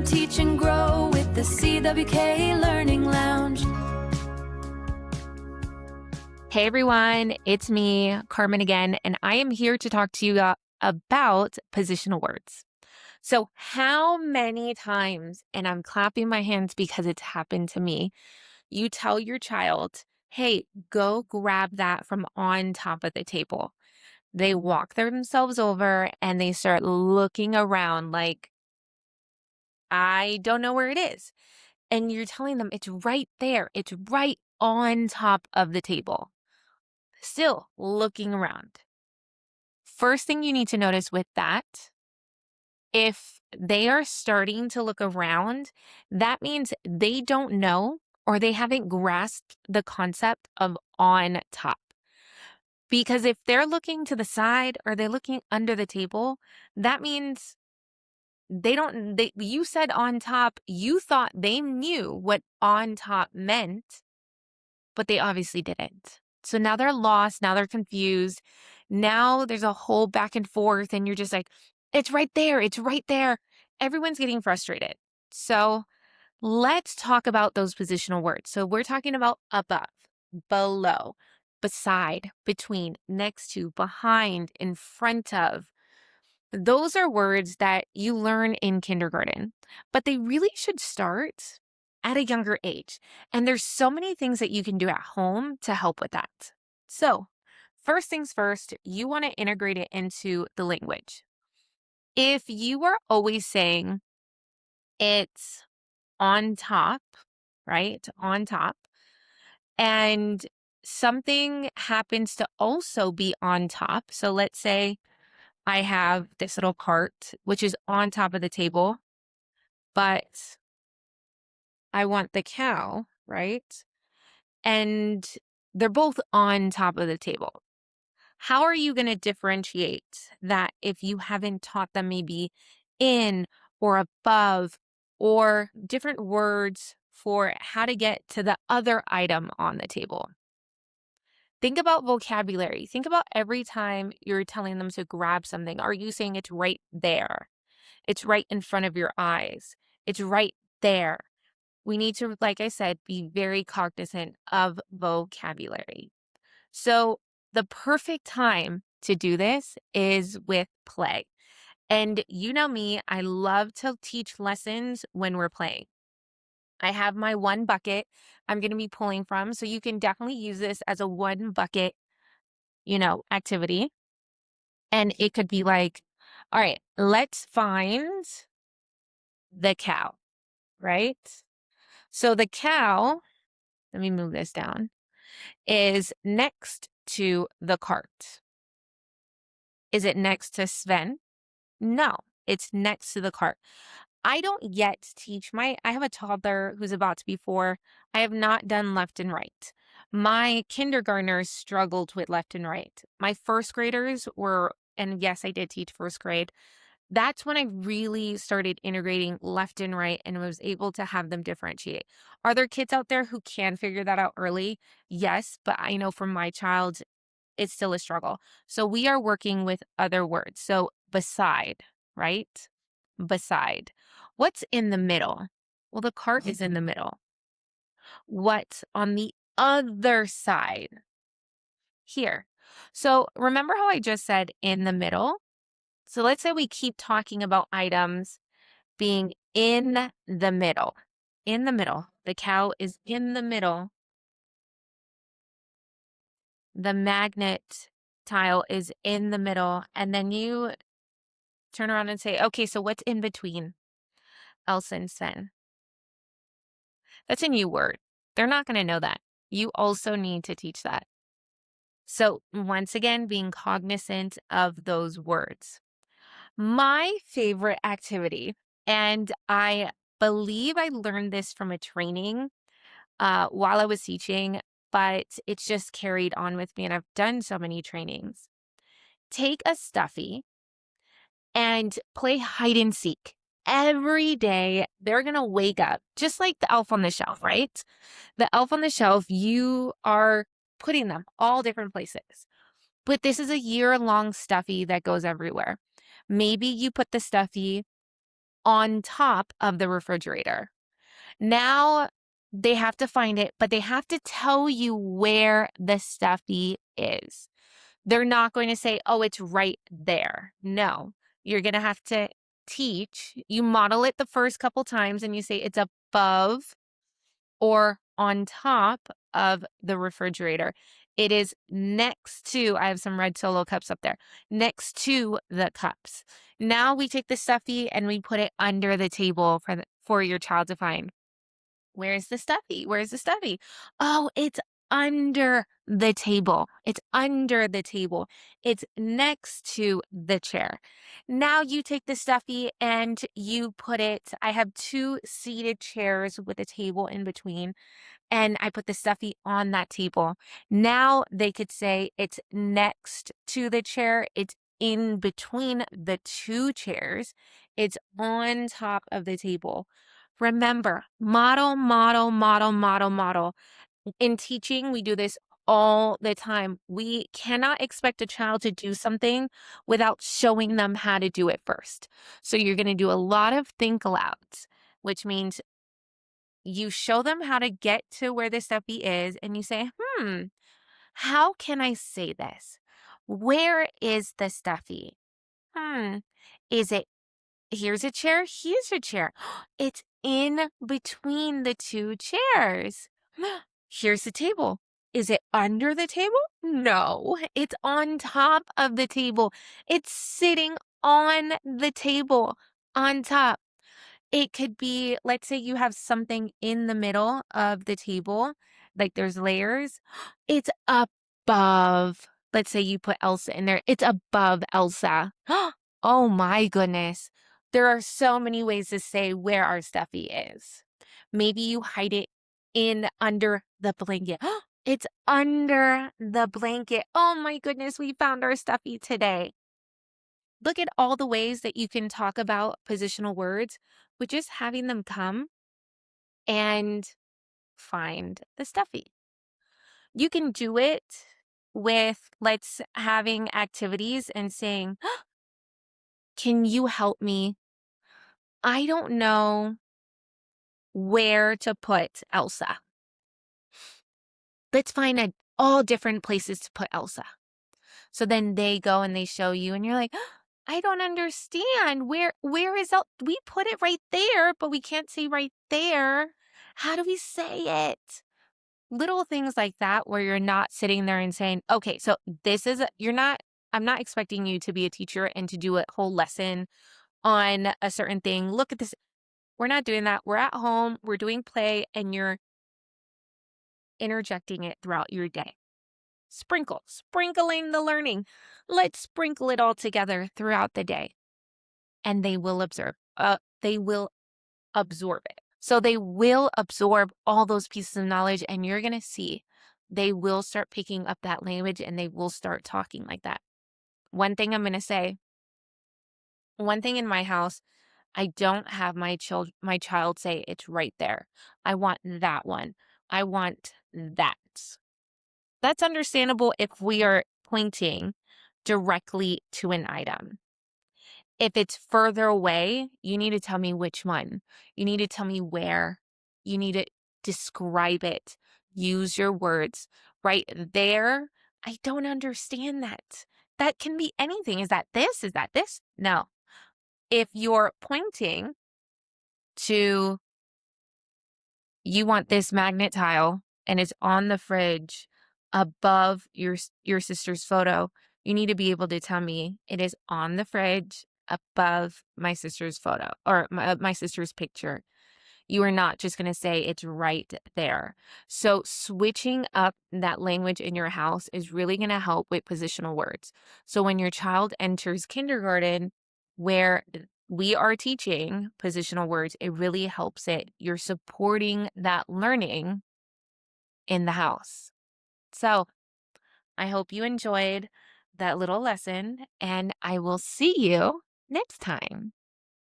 teach and grow with the CWK Learning Lounge. Hey everyone, it's me, Carmen again, and I am here to talk to you about positional words. So how many times, and I'm clapping my hands because it's happened to me, you tell your child, hey, go grab that from on top of the table. They walk themselves over and they start looking around like, I don't know where it is. And you're telling them it's right there. It's right on top of the table. Still looking around. First thing you need to notice with that, if they are starting to look around, that means they don't know or they haven't grasped the concept of on top. Because if they're looking to the side or they're looking under the table, that means you said on top, you thought they knew what on top meant, but they obviously didn't. So now they're lost. Now they're confused. Now there's a whole back and forth and you're just like, it's right there. It's right there. Everyone's getting frustrated. So let's talk about those positional words. So we're talking about above, below, beside, between, next to, behind, in front of. Those are words that you learn in kindergarten, but they really should start at a younger age. And there's so many things that you can do at home to help with that. So first things first, you want to integrate it into the language. If you are always saying it's on top, right? On top, and something happens to also be on top. So let's say I have this little cart, which is on top of the table, but I want the cow, right? And they're both on top of the table. How are you going to differentiate that if you haven't taught them maybe in or above or different words for how to get to the other item on the table? Think about vocabulary. Think about every time you're telling them to grab something. Are you saying it's right there? It's right in front of your eyes. It's right there. We need to, like I said, be very cognizant of vocabulary. So the perfect time to do this is with play. And you know me, I love to teach lessons when we're playing. I have my one bucket I'm going to be pulling from. So you can definitely use this as a one bucket, activity. And it could be like, all right, let's find the cow, right? So the cow, let me move this down, is next to the cart. Is it next to Sven? No, it's next to the cart. I don't yet teach I have a toddler who's about to be 4. I have not done left and right. My kindergartners struggled with left and right. My first graders were, and yes, I did teach first grade. That's when I really started integrating left and right and was able to have them differentiate. Are there kids out there who can figure that out early? Yes, but I know for my child, it's still a struggle. So we are working with other words. So beside, right? Beside. What's in the middle? Well, the cart is in the middle. What's on the other side? Here. So remember how I just said in the middle? So let's say we keep talking about items being in the middle. In the middle. The cow is in the middle. The magnet tile is in the middle. And then you turn around and say, okay, so what's in between Elsa and Sven? That's a new word. They're not going to know that. You also need to teach that. So once again, being cognizant of those words. My favorite activity, and I believe I learned this from a training while I was teaching, but it's just carried on with me and I've done so many trainings. Take a stuffy and play hide and seek. Every day, they're going to wake up, just like the elf on the shelf, right? The elf on the shelf, you are putting them all different places. But this is a year-long stuffy that goes everywhere. Maybe you put the stuffy on top of the refrigerator. Now they have to find it, but they have to tell you where the stuffy is. They're not going to say, oh, it's right there. No, you're going to have to teach. You model it the first couple times and you say it's above or on top of the refrigerator. It is next to, I have some red Solo cups up there, next to the cups. Now we take the stuffy and we put it under the table for your child to find. Where's the stuffy? Where's the stuffy? Oh, it's under the table. It's under the table. It's next to the chair. Now you take the stuffy and you put it, I have 2 seated chairs with a table in between, and I put the stuffy on that table. Now they could say it's next to the chair. It's in between the 2 chairs. It's on top of the table. Remember, model, model, model, model, model. In teaching, we do this all the time. We cannot expect a child to do something without showing them how to do it first. So you're going to do a lot of think alouds, which means you show them how to get to where the stuffy is and you say, how can I say this? Where is the stuffy? Is it here's a chair, here's a chair. It's in between the 2 chairs. Here's the table. Is it under the table? No, it's on top of the table. It's sitting on the table on top. It could be, let's say you have something in the middle of the table, like there's layers. It's above. Let's say you put Elsa in there. It's above Elsa. Oh my goodness. There are so many ways to say where our stuffy is. Maybe you hide it in under the blanket. It's under the blanket. Oh my goodness, we found our stuffy today. Look at all the ways that you can talk about positional words with just having them come and find the stuffy. You can do it with let's having activities and saying, can you help me? I don't know where to put Elsa. Let's find all different places to put Elsa. So then they go and they show you and you're like, I don't understand. Where is Elsa? We put it right there, but we can't say right there. How do we say it? Little things like that where you're not sitting there and saying, okay, so I'm not expecting you to be a teacher and to do a whole lesson on a certain thing. Look at this. We're not doing that. We're at home, we're doing play, and you're interjecting it throughout your day. Sprinkling the learning. Let's sprinkle it all together throughout the day. And they will observe. They will absorb it. So they will absorb all those pieces of knowledge, and you're going to see they will start picking up that language and they will start talking like that. One thing I'm going to say, one thing in my house, I don't have my child say it's right there. I want that one. I want that. That's understandable if we are pointing directly to an item. If it's further away, you need to tell me which one. You need to tell me where. You need to describe it. Use your words. Right there, I don't understand that. That can be anything. Is that this? Is that this? No. If you're pointing to, you want this magnet tile and it's on the fridge above your sister's photo, you need to be able to tell me it is on the fridge above my sister's photo or my sister's picture. You are not just going to say it's right there. So switching up that language in your house is really going to help with positional words. So when your child enters kindergarten, where we are teaching positional words, it really helps it. You're supporting that learning in the house. So I hope you enjoyed that little lesson, and I will see you next time.